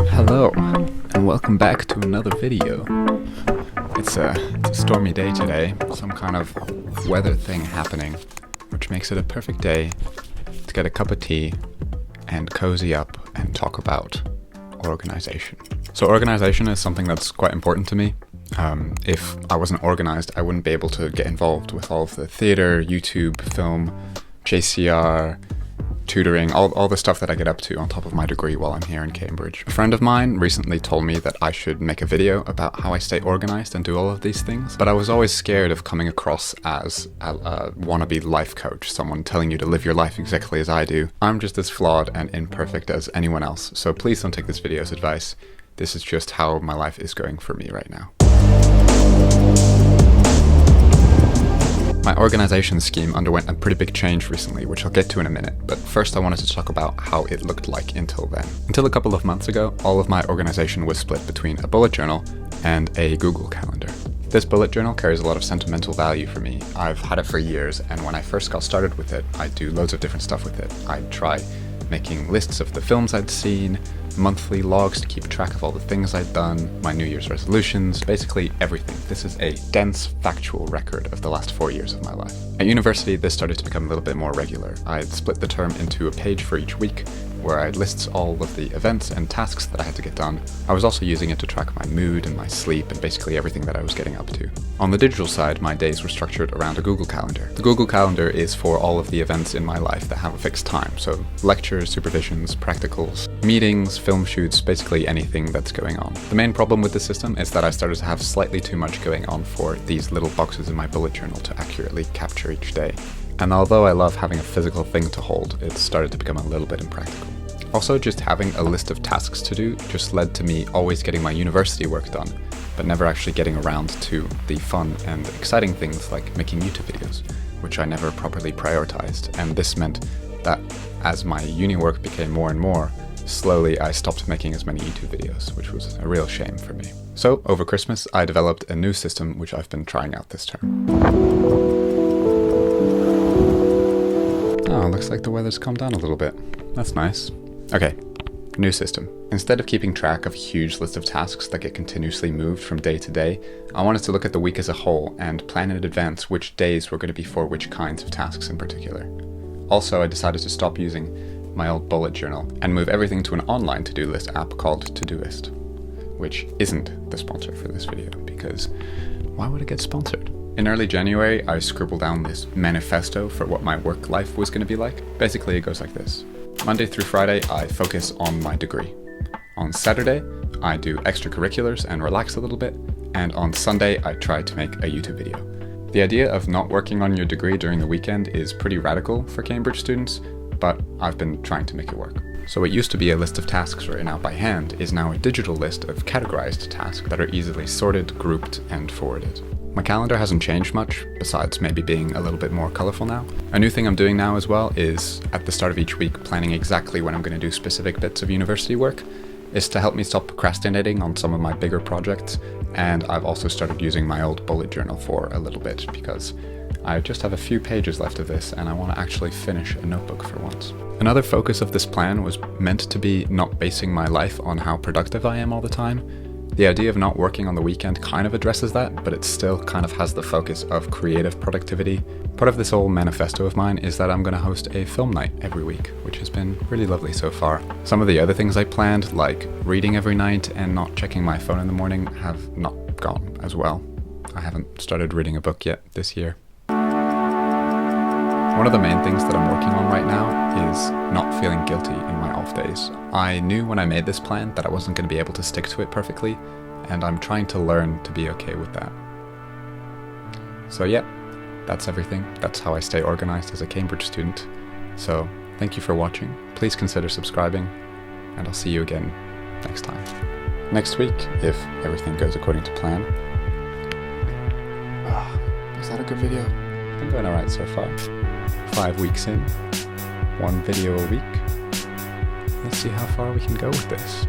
Hello, and welcome back to another video. It's a stormy day today, some kind of weather thing happening, which makes it a perfect day to get a cup of tea and cozy up and talk about organization. So organization is something that's quite important to me. If I wasn't organized, I wouldn't be able to get involved with all of the theater, YouTube, film, JCR, tutoring, all the stuff that I get up to on top of my degree while I'm here in Cambridge. A friend of mine recently told me that I should make a video about how I stay organized and do all of these things, but I was always scared of coming across as a wannabe life coach, someone telling you to live your life exactly as I do. I'm just as flawed and imperfect as anyone else, so please don't take this video as advice. This is just how my life is going for me right now. My organization scheme underwent a pretty big change recently, which I'll get to in a minute, but first I wanted to talk about how it looked like until then. Until a couple of months ago, all of my organization was split between a bullet journal and a Google Calendar. This bullet journal carries a lot of sentimental value for me. I've had it for years, and when I first got started with it, I'd do loads of different stuff with it. I'd try making lists of the films I'd seen, monthly logs to keep track of all the things I'd done, my New Year's resolutions, basically everything. This is a dense, factual record of the last 4 years of my life. At university, this started to become a little bit more regular. I'd split the term into a page for each week, where I'd list all of the events and tasks that I had to get done. I was also using it to track my mood and my sleep and basically everything that I was getting up to. On the digital side, my days were structured around a Google Calendar. The Google Calendar is for all of the events in my life that have a fixed time, so lectures, supervisions, practicals, meetings, film shoots, basically anything that's going on. The main problem with the system is that I started to have slightly too much going on for these little boxes in my bullet journal to accurately capture each day. And although I love having a physical thing to hold, it started to become a little bit impractical. Also, just having a list of tasks to do just led to me always getting my university work done, but never actually getting around to the fun and exciting things like making YouTube videos, which I never properly prioritized. And this meant that as my uni work became more and more, slowly I stopped making as many YouTube videos, which was a real shame for me. So over Christmas, I developed a new system which I've been trying out this term. Oh, looks like the weather's calmed down a little bit. That's nice. Okay, new system. Instead of keeping track of a huge list of tasks that get continuously moved from day to day, I wanted to look at the week as a whole and plan in advance which days were going to be for which kinds of tasks in particular. Also, I decided to stop using my old bullet journal and move everything to an online to-do list app called Todoist, which isn't the sponsor for this video, because why would it get sponsored? In early January, I scribbled down this manifesto for what my work life was going to be like. Basically, it goes like this. Monday through Friday, I focus on my degree. On Saturday, I do extracurriculars and relax a little bit. And on Sunday, I try to make a YouTube video. The idea of not working on your degree during the weekend is pretty radical for Cambridge students, but I've been trying to make it work. So what used to be a list of tasks written out by hand is now a digital list of categorized tasks that are easily sorted, grouped, and forwarded. My calendar hasn't changed much, besides maybe being a little bit more colorful now. A new thing I'm doing now as well is, at the start of each week, planning exactly when I'm going to do specific bits of university work, is to help me stop procrastinating on some of my bigger projects, and I've also started using my old bullet journal for a little bit, because I just have a few pages left of this and I want to actually finish a notebook for once. Another focus of this plan was meant to be not basing my life on how productive I am all the time. The idea of not working on the weekend kind of addresses that, but it still kind of has the focus of creative productivity. Part of this whole manifesto of mine is that I'm going to host a film night every week, which has been really lovely so far. Some of the other things I planned, like reading every night and not checking my phone in the morning, have not gone as well. I haven't started reading a book yet this year. One of the main things that I'm working on right now is not feeling guilty in my off days. I knew when I made this plan that I wasn't going to be able to stick to it perfectly, and I'm trying to learn to be okay with that. So yeah, that's everything. That's how I stay organized as a Cambridge student. So thank you for watching. Please consider subscribing, and I'll see you again next time. Next week, if everything goes according to plan. Is that a good video? I'm going alright so far. 5 weeks in, 1 video a week. Let's see how far we can go with this.